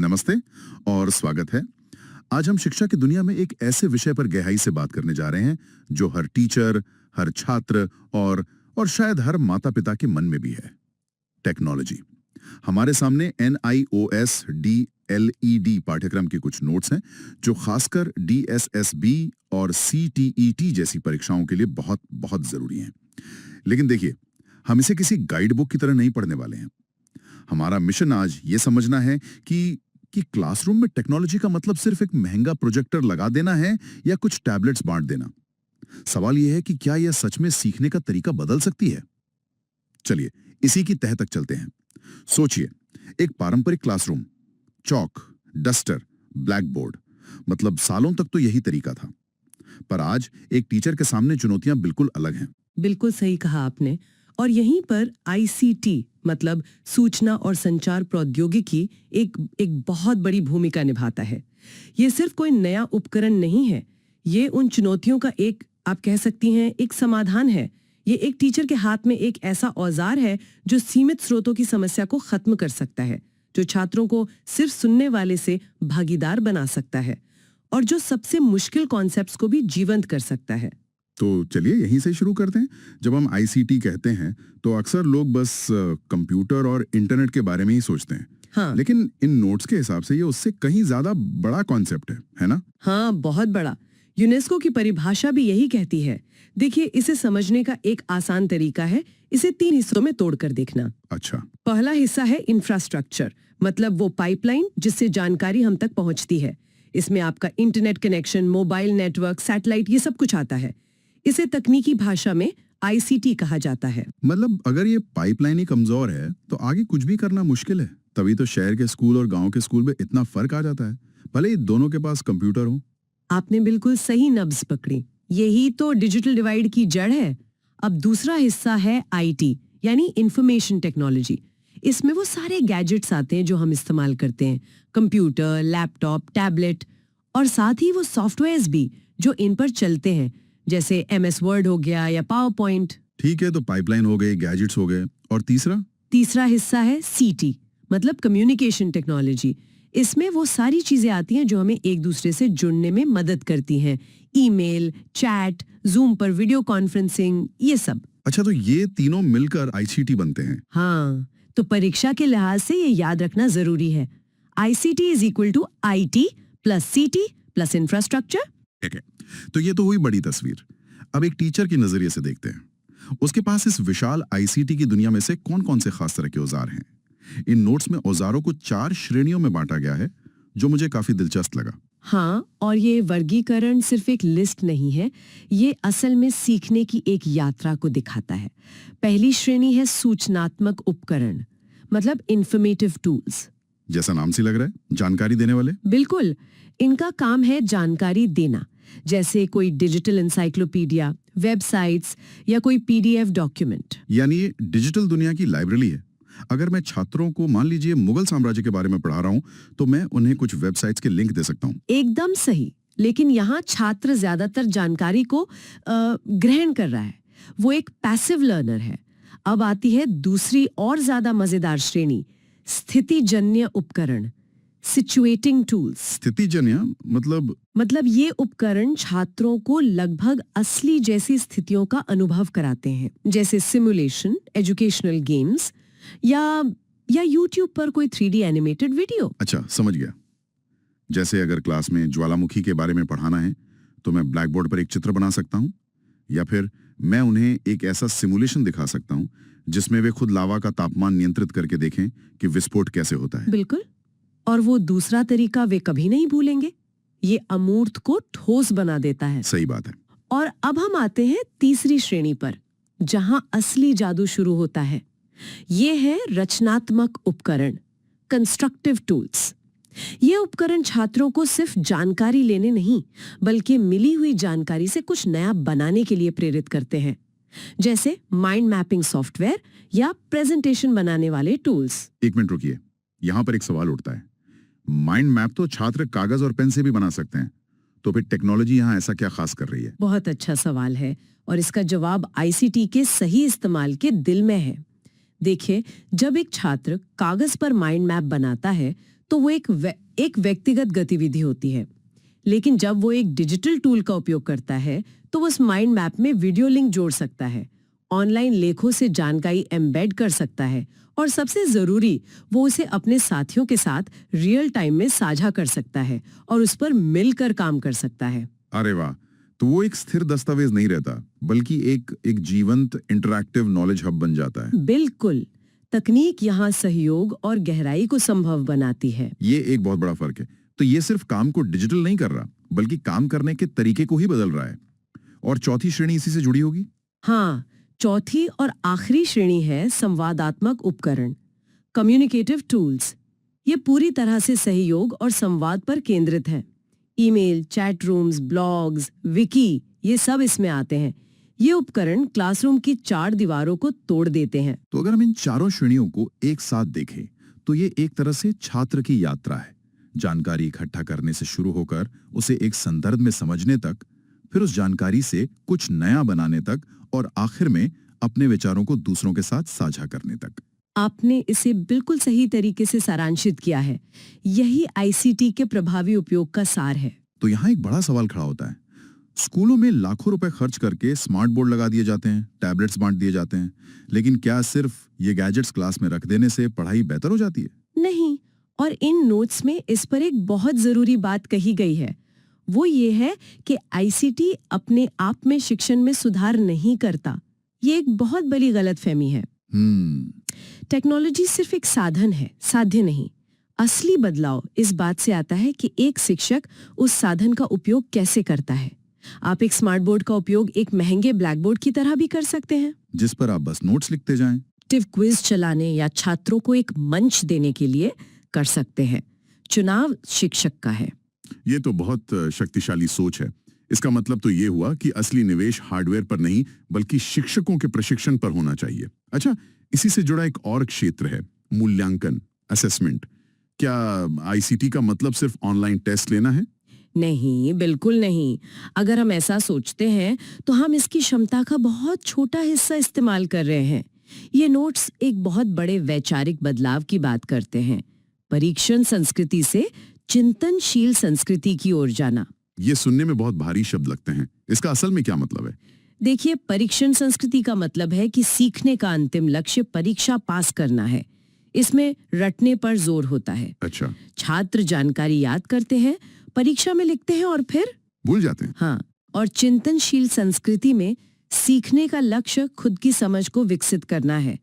नमस्ते और स्वागत है। आज हम शिक्षा की दुनिया में एक ऐसे विषय पर गहराई से बात करने जा रहे हैं जो हर टीचर, हर छात्र और शायद हर माता-पिता के मन में भी है। टेक्नोलॉजी। हमारे सामने NIOS DLED पाठ्यक्रम के कुछ नोट्स हैं जो खासकर DSSB और CTET जैसी परीक्षाओं के लिए बहुत बहुत जरूरी हैं। लेकिन देखिए, हम इसे किसी गाइड बुक की तरह नहीं पढ़ने वाले हैं। हमारा मिशन आज ये समझना है कि क्लासरूम में टेक्नोलॉजी का मतलब सिर्फ एक महंगा प्रोजेक्टर लगा देना है या कुछ टैबलेट्स बांट देना। सवाल यह है कि क्या यह सच में सीखने का तरीका बदल सकती है? चलिए इसी की तह तक चलते हैं। सोचिए, एक पारंपरिक क्लासरूम, चौक, डस्टर, ब्लैक बोर्ड, मतलब सालों तक तो यही तरीका था। पर आज एक टीचर के सामने चुनौतियां बिल्कुल अलग हैं। बिल्कुल सही कहा आपने। और यहीं पर ICT मतलब सूचना और संचार प्रौद्योगिकी एक बहुत बड़ी भूमिका निभाता है। ये सिर्फ कोई नया उपकरण नहीं है, ये उन चुनौतियों का एक, आप कह सकती हैं, एक समाधान है। ये एक टीचर के हाथ में एक ऐसा औजार है जो सीमित स्रोतों की समस्या को खत्म कर सकता है, जो छात्रों को सिर्फ सुनने वाले से भागीदार बना सकता है और जो सबसे मुश्किल कॉन्सेप्ट्स को भी जीवंत कर सकता है। तो चलिए यहीं से शुरू करते हैं। जब हम ICT कहते हैं तो अक्सर लोग बस कंप्यूटर और इंटरनेट के बारे में ही सोचते हैं। हाँ। लेकिन इन नोट्स के हिसाब से ये उससे कहीं ज्यादा बड़ा कॉन्सेप्ट है ना? हाँ, बहुत बड़ा। यूनेस्को की परिभाषा भी यही कहती है। देखिए, इसे समझने का एक आसान तरीका है इसे 3 हिस्सों में तोड़कर देखना। अच्छा। पहला हिस्सा है इंफ्रास्ट्रक्चर, मतलब वो पाइपलाइन जिससे जानकारी हम तक पहुंचती है। इसमें आपका internet connection, mobile network, satellite, ये सब कुछ आता है। इसे तकनीकी भाषा में ICT कहा जाता है। मतलब अगर ये पाइपलाइन ही कमजोर है तो आगे कुछ भी करना मुश्किल है। तभी तो शहर के स्कूल और गांव के स्कूल में इतना फर्क आ जाता है, भले ही दोनों के पास कंप्यूटर हो। आपने बिल्कुल सही नब्ज पकड़ी। यही तो डिजिटल डिवाइड की जड़ है। अब दूसरा हिस्सा है IT यानी इंफॉर्मेशन टेक्नोलॉजी। इसमें वो सारे गैजेट्स आते हैं जो हम इस्तेमाल करते हैं, कंप्यूटर, लैपटॉप, टैबलेट, और साथ ही वो सॉफ्टवेयर्स भी जो इन पर चलते हैं, जैसे MS वर्ड हो गया या पावर पॉइंट। ठीक है, तो पाइपलाइन हो गई, गैजेट्स हो गए, और तीसरा हिस्सा है CT मतलब कम्युनिकेशन टेक्नोलॉजी। इसमें वो सारी चीजें आती हैं जो हमें एक दूसरे से जुड़ने में मदद करती हैं, ईमेल, चैट, जूम पर वीडियो कॉन्फ्रेंसिंग, ये सब। अच्छा, तो ये तीनों मिलकर ICT बनते हैं। हाँ, तो परीक्षा के लिहाज से ये याद रखना जरूरी है। ICT = IT + CT + infrastructure. ठीक है, तो ये तो हुई बड़ी तस्वीर। अब एक टीचर के नजरिए से देखते हैं। उसके पास इस विशाल ICT की दुनिया में से कौन-कौन से खास तरह के औजार हैं? इन नोट्स में औजारों को 4 श्रेणियों में बांटा गया है, जो मुझे काफी दिलचस्प लगा। हाँ, और ये वर्गीकरण सिर्फ एक लिस्ट नहीं है, ये असल में सीखने की एक यात्रा को दिखाता है। पहली श्रेणी है सूचनात्मक उपकरण, मतलब इंफॉर्मेटिव टूल्स। जैसा नाम से लग रहा है, जानकारी देने वाले। बिल्कुल, इनका काम है जानकारी देना, जैसे कोई डिजिटल एनसाइक्लोपीडिया, वेबसाइट्स या कोई PDF डॉक्यूमेंट। यानी ये डिजिटल दुनिया की लाइब्रेरी है। अगर मैं छात्रों को मान लीजिए मुगल साम्राज्य के बारे में पढ़ा रहा हूँ तो मैं उन्हें कुछ वेबसाइट्स के लिंक दे सकता हूँ। एकदम सही, लेकिन यहाँ छात्र ज्यादातर जानकारी को ग्रहण कर रहा है, वो एक पैसिव लर्नर है। अब आती है दूसरी और ज्यादा मजेदार श्रेणी, स्थितिजन्य उपकरण, सिचुएटिंग टूल्स। स्थितिजन्य मतलब ये उपकरण छात्रों को लगभग असली जैसी स्थितियों का अनुभव कराते हैं, जैसे सिमुलेशन, एजुकेशनल गेम्स या YouTube पर कोई 3D एनिमेटेड वीडियो। अच्छा, समझ गया। जैसे अगर क्लास में ज्वालामुखी के बारे में पढ़ाना है तो मैं ब्लैक बोर्ड पर एक चित्र बना सकता हूँ, या फिर मैं उन्हें एक ऐसा सिमुलेशन दिखा सकता हूँ जिसमें वे खुद लावा का तापमान नियंत्रित करके देखें कि विस्फोट कैसे होता है। बिल्कुल, और वो दूसरा तरीका वे कभी नहीं भूलेंगे। ये अमूर्त को ठोस बना देता है। सही बात है। और अब हम आते हैं तीसरी श्रेणी पर, जहां असली जादू शुरू होता है। ये है रचनात्मक उपकरण, कंस्ट्रक्टिव टूल्स। ये उपकरण छात्रों को सिर्फ जानकारी लेने नहीं, बल्कि मिली हुई जानकारी से कुछ नया बनाने के लिए प्रेरित करते हैं, जैसे माइंड मैपिंग सॉफ्टवेयर या प्रेजेंटेशन बनाने वाले टूल्स। एक मिनट रुकिए, यहाँ पर एक सवाल उठता है। माइंड मैप तो छात्र कागज और पेन से भी बना सकते हैं, तो फिर टेक्नोलॉजी यहाँ ऐसा क्या खास कर रही है? बहुत अच्छा सवाल है, और इसका जवाब ICT के सही इस्तेमाल के दिल में है। देखिए, जब एक छात्र कागज पर माइंड मैप बनाता है तो वो एक व्यक्तिगत गतिविधि होती है। लेकिन जब वो एक डिजिटल टूल का उपयोग करता है तो वो उस माइंड मैप में वीडियो लिंक जोड़ सकता है, ऑनलाइन लेखों से जानकारी एम्बेड कर सकता है और सबसे जरूरी वो उसे अपने साथियों के साथ रियल टाइम में साझा कर सकता है और उस पर मिलकर काम कर सकता है। अरे वाह, तो वो एक स्थिर दस्तावेज नहीं रहता बल्कि एक जीवंत इंटरैक्टिव नॉलेज हब बन जाता है। बिल्कुल, तकनीक यहाँ सहयोग और गहराई को संभव बनाती है। ये एक बहुत बड़ा फर्क है। तो ये सिर्फ काम को डिजिटल नहीं कर रहा बल्कि काम करने के तरीके को ही बदल रहा है। और चौथी श्रेणी इसी से जुड़ी होगी। हाँ, चौथी और आखिरी श्रेणी है संवादात्मक उपकरण, कम्युनिकेटिव टूल्स। ये पूरी तरह से सहयोग और संवाद पर केंद्रित है। Email, chat rooms, blogs, Vicky, ये सब इसमें आते हैं। ये उपकरण क्लासरूम की 4 दीवारों को तोड़ देते हैं। तो अगर हम इन चारों श्रेणियों को एक साथ देखें तो ये एक तरह से छात्र की यात्रा है, जानकारी इकट्ठा करने से शुरू होकर उसे एक संदर्भ में समझने तक, फिर उस जानकारी से कुछ नया बनाने तक और आखिर में अपने विचारों को दूसरों के साथ साझा करने तक। आपने इसे बिल्कुल सही तरीके से सारांशित किया है। यही आईसीटी के प्रभावी उपयोग का सार है। तो यहाँ एक बड़ा सवाल खड़ा होता है। स्कूलों में लाखों रुपए खर्च करके स्मार्ट बोर्ड लगा दिए जाते हैं, टैबलेट्स बांट दिए जाते हैं, लेकिन क्या सिर्फ ये गैजेट्स क्लास में रख देने से पढ़ाई बेहतर हो जाती है? नहीं, और इन नोट्स में इस पर एक बहुत जरूरी बात कही गई है। वो ये है कि आईसीटी अपने आप में शिक्षण में सुधार नहीं करता। ये एक बहुत बड़ी गलतफहमी है। टेक्नोलॉजी सिर्फ एक साधन है, साध्य नहीं। असली बदलाव इस बात से आता है कि एक शिक्षक उस साधन का उपयोग कैसे करता है। आप एक स्मार्ट बोर्ड का उपयोग एक महंगे ब्लैक बोर्ड की तरह भी कर सकते हैं, जिस पर आप बस नोट्स लिखते जाएं। एक्टिव क्विज चलाने या छात्रों को एक मंच देने के लिए कर सकते हैं। चुनाव शिक्षक का है। ये तो बहुत शक्तिशाली सोच है। इसका मतलब तो ये हुआ कि असली निवेश हार्डवेयर पर नहीं बल्कि शिक्षकों के प्रशिक्षण पर होना चाहिए। अच्छा, इसी से जुड़ा एक और क्षेत्र है, मूल्यांकन, असेसमेंट। क्या आईसीटी का मतलब सिर्फ ऑनलाइन टेस्ट लेना है? नहीं, बिल्कुल नहीं। अगर हम ऐसा सोचते हैं तो हम इसकी क्षमता का बहुत छोटा हिस्सा इस्तेमाल कर रहे हैं। ये नोट्स एक बहुत बड़े वैचारिक बदलाव की बात करते हैं, परीक्षण संस्कृति से चिंतनशील संस्कृति की ओर जाना। ये सुनने में बहुत भारी शब्द लगते हैं, इसका असल में क्या मतलब है? देखिए, परीक्षण संस्कृति का मतलब है कि सीखने का अंतिम लक्ष्य परीक्षा पास करना है। इसमें रटने पर जोर होता है। अच्छा, छात्र जानकारी याद करते हैं, परीक्षा में लिखते हैं और फिर भूल जाते हैं। हाँ, और चिंतनशील संस्कृति में सीखने का लक्ष्य खुद की समझ को विकसित करना है।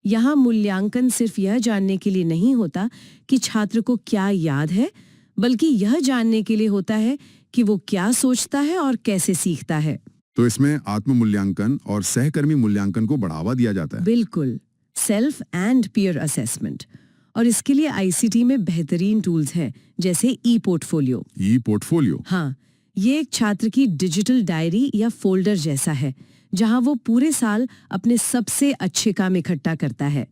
यहाँ मूल्यांकन सिर्फ यह जानने के लिए नहीं होता कि छात्र को क्या याद है, बल्कि यह जानने के लिए होता है कि वो क्या सोचता है और कैसे सीखता है। तो इसमें आत्म मूल्यांकन और सहकर्मी मूल्यांकन को बढ़ावा दिया जाता है। बिल्कुल, सेल्फ एंड पीयर असेसमेंट। और इसके लिए आईसीटी में बेहतरीन टूल्स हैं, जैसे ई पोर्टफोलियो। ई पोर्टफोलियो? हाँ, ये एक छात्र की डिजिटल डायरी या फोल्डर जैसा है, जहां वो पूरे साल अपने सबसे अच्छे काम इकट्ठा करता है।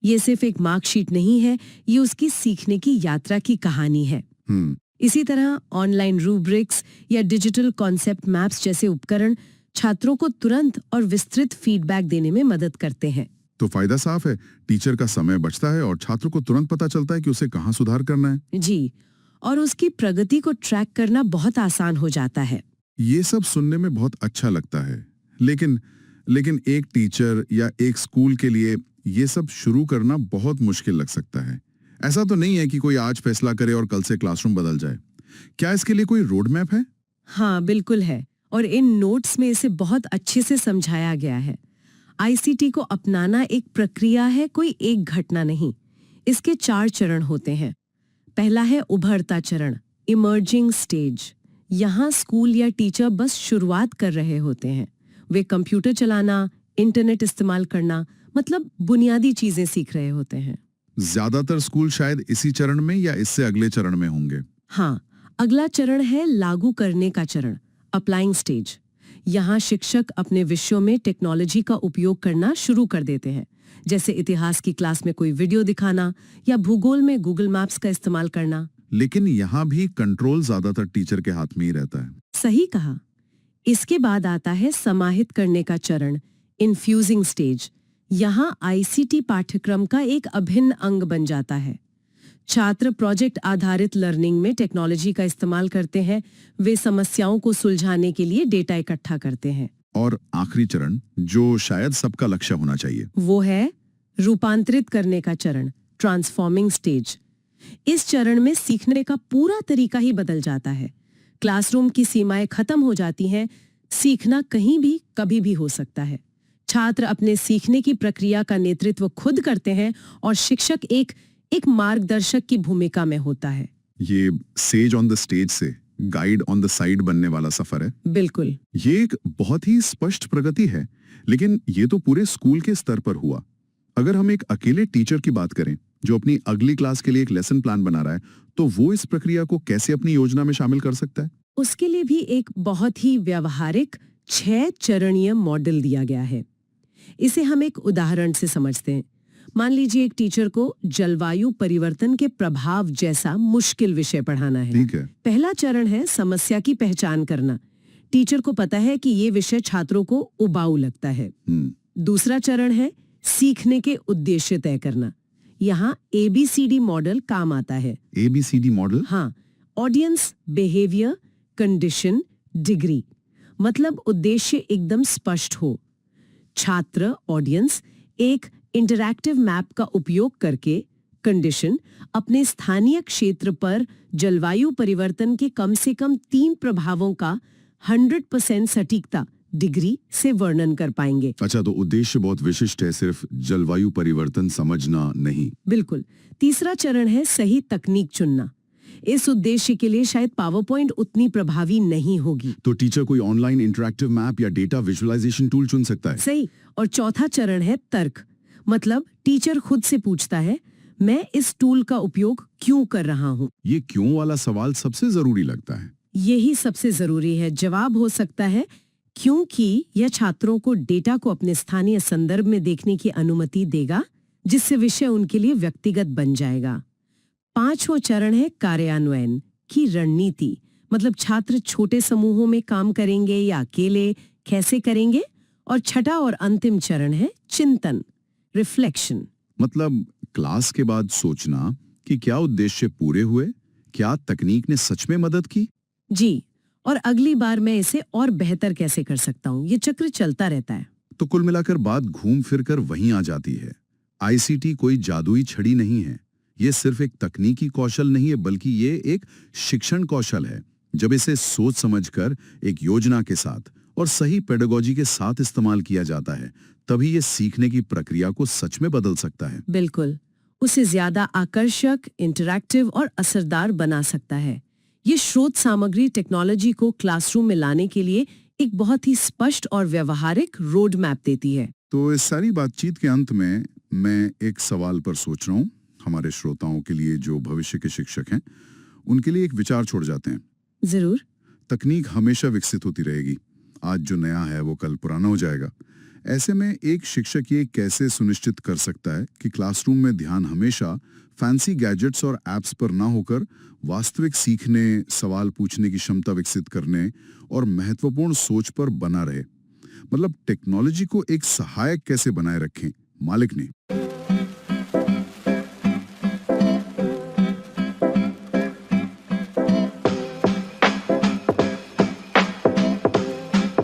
ये सिर्फ एक मार्कशीट नहीं है, ये उसकी सीखने की यात्रा की कहानी है। इसी तरह ऑनलाइन रूब्रिक्स या डिजिटल कॉन्सेप्ट मैप्स जैसे उपकरण छात्रों को तुरंत और विस्तृत फीडबैक देने में मदद करते हैं। तो फायदा साफ है, टीचर का समय बचता है और छात्र को तुरंत पता चलता है कि उसे कहाँ सुधार करना है। जी, और उसकी प्रगति को ट्रैक करना बहुत आसान हो जाता है। ये सब सुनने में बहुत अच्छा लगता है, लेकिन एक टीचर या एक स्कूल के लिए ये सब शुरू करना बहुत मुश्किल लग सकता है। ऐसा तो नहीं है कि कोई आज फैसला करे और कल से क्लासरूम बदल जाए। क्या इसके लिए कोई रोड मैप है? हाँ, बिल्कुल है, और इन नोट्स में इसे बहुत अच्छे से समझाया गया है। आईसीटी को अपनाना एक प्रक्रिया है, कोई एक घटना नहीं। इसके 4 चरण होते हैं। पहला है उभरता चरण, इमर्जिंग स्टेज। यहाँ स्कूल या टीचर बस शुरुआत कर रहे होते हैं। वे कंप्यूटर चलाना, इंटरनेट इस्तेमाल करना, मतलब बुनियादी चीजें सीख रहे होते हैं। ज्यादातर स्कूल शायद इसी चरण में या इससे अगले चरण में होंगे। हाँ, अगला चरण है लागू करने का चरण, अप्लाइंग स्टेज। यहाँ शिक्षक अपने विषयों में टेक्नोलॉजी का उपयोग करना शुरू कर देते हैं, जैसे इतिहास की क्लास में कोई वीडियो दिखाना या भूगोल में गूगल मैप्स का इस्तेमाल करना। लेकिन यहाँ भी कंट्रोल ज्यादातर टीचर के हाथ में ही रहता है। सही कहा। इसके बाद आता है समाहित करने का चरण, इन्फ्यूजिंग स्टेज। यहाँ आईसीटी पाठ्यक्रम का एक अभिन्न अंग बन जाता है। छात्र प्रोजेक्ट आधारित लर्निंग में टेक्नोलॉजी का इस्तेमाल करते हैं। वे समस्याओं को सुलझाने के लिए डेटा इकट्ठा करते हैं। और आखिरी चरण, जो शायद सबका लक्ष्य होना चाहिए, वो है रूपांतरित करने का चरण, ट्रांसफॉर्मिंग स्टेज। इस चरण में सीखने का पूरा तरीका ही बदल जाता है। क्लासरूम की सीमाएं खत्म हो जाती हैं। सीखना कहीं भी कभी भी हो सकता है। छात्र अपने सीखने की प्रक्रिया का नेतृत्व खुद करते हैं और शिक्षक एक मार्गदर्शक की भूमिका में होता है। ये सेज ऑन द स्टेज से गाइड ऑन द साइड बनने वाला सफर है। बिल्कुल। ये एक बहुत ही स्पष्ट प्रगति है, लेकिन ये तो पूरे स्कूल के स्तर पर हुआ। अगर हम एक अकेले टीचर की बात करें जो अपनी अगली क्लास के लिए एक लेसन प्लान बना रहा है, तो वो इस प्रक्रिया को कैसे अपनी योजना में शामिल कर सकता है? उसके लिए भी एक बहुत ही व्यवहारिक 6 चरणीय मॉडल दिया गया है। इसे हम एक उदाहरण से समझते हैं। मान लीजिए एक टीचर को जलवायु परिवर्तन के प्रभाव जैसा मुश्किल विषय पढ़ाना है। ठीक है। पहला चरण है समस्या की पहचान करना। टीचर को पता है कि ये विषय छात्रों को उबाऊ लगता है। दूसरा चरण है सीखने के उद्देश्य तय करना। यहाँ ABCD मॉडल काम आता है। ABCD model? हाँ, ऑडियंस, बिहेवियर, कंडीशन, डिग्री। मतलब उद्देश्य एकदम स्पष्ट हो। छात्र, ऑडियंस एक इंटरैक्टिव मैप का उपयोग करके, कंडीशन अपने स्थानीय क्षेत्र पर जलवायु परिवर्तन के कम से कम 3 प्रभावों का 100% सटीकता, डिग्री से वर्णन कर पाएंगे। अच्छा, तो उद्देश्य बहुत विशिष्ट है, सिर्फ जलवायु परिवर्तन समझना नहीं। बिल्कुल। तीसरा चरण है सही तकनीक चुनना। इस उद्देश्य के लिए शायद पावर पॉइंट उतनी प्रभावी नहीं होगी। तो टीचर कोई ऑनलाइन इंटरैक्टिव मैप या डेटा विजुअलाइजेशन टूल चुन सकता है। सही। और चौथा चरण है तर्क। मतलब टीचर खुद से पूछता है, मैं इस टूल का उपयोग क्यों कर रहा हूँ? ये क्यों वाला सवाल सबसे जरूरी लगता है। यही सबसे जरूरी है। जवाब हो सकता है क्योंकि यह छात्रों को डेटा को अपने स्थानीय संदर्भ में देखने की अनुमति देगा, जिससे विषय उनके लिए व्यक्तिगत बन जाएगा। 5वां चरण है कार्यान्वयन की रणनीति। मतलब छात्र छोटे समूहों में काम करेंगे या अकेले, कैसे करेंगे? और छठा और अंतिम चरण है चिंतन, रिफ्लेक्शन। मतलब क्लास के बाद सोचना कि क्या उद्देश्य पूरे हुए, क्या तकनीक ने सच में मदद की। जी, और अगली बार मैं इसे और बेहतर कैसे कर सकता हूँ। ये चक्र चलता रहता है। तो कुल मिलाकर बात घूम फिर कर वहीं आ जाती है। ICT कोई जादुई छड़ी नहीं है। ये सिर्फ एक तकनीकी कौशल नहीं है, बल्कि ये एक शिक्षण कौशल है। जब इसे सोच समझकर एक योजना के साथ और सही पेडागोजी के साथ इस्तेमाल किया जाता है, तभी ये सीखने की प्रक्रिया को सच में बदल सकता है। बिल्कुल, उसे ज्यादा आकर्षक, इंटरैक्टिव और असरदार बना सकता है। ये स्रोत सामग्री टेक्नोलॉजी को क्लासरूम में लाने के लिए एक बहुत ही स्पष्ट और व्यवहारिक रोड मैप देती है। तो इस सारी बातचीत के अंत में मैं एक सवाल पर सोच रहा हूँ, हमारे श्रोताओं के लिए जो भविष्य के शिक्षक हैं, उनके लिए एक विचार छोड़ जाते हैं। जरूर। तकनीक हमेशा विकसित होती रहेगी। आज जो नया है वो कल पुराना हो जाएगा। ऐसे में एक शिक्षक ये कैसे सुनिश्चित कर सकता है कि क्लासरूम में ध्यान हमेशा फैंसी गैजेट्स और एप्स पर ना होकर वास्तविक सीखने, सवाल पूछने की क्षमता विकसित करने और महत्वपूर्ण सोच पर बना रहे। मतलब टेक्नोलॉजी को एक सहायक कैसे बनाए रखें मालिक ने।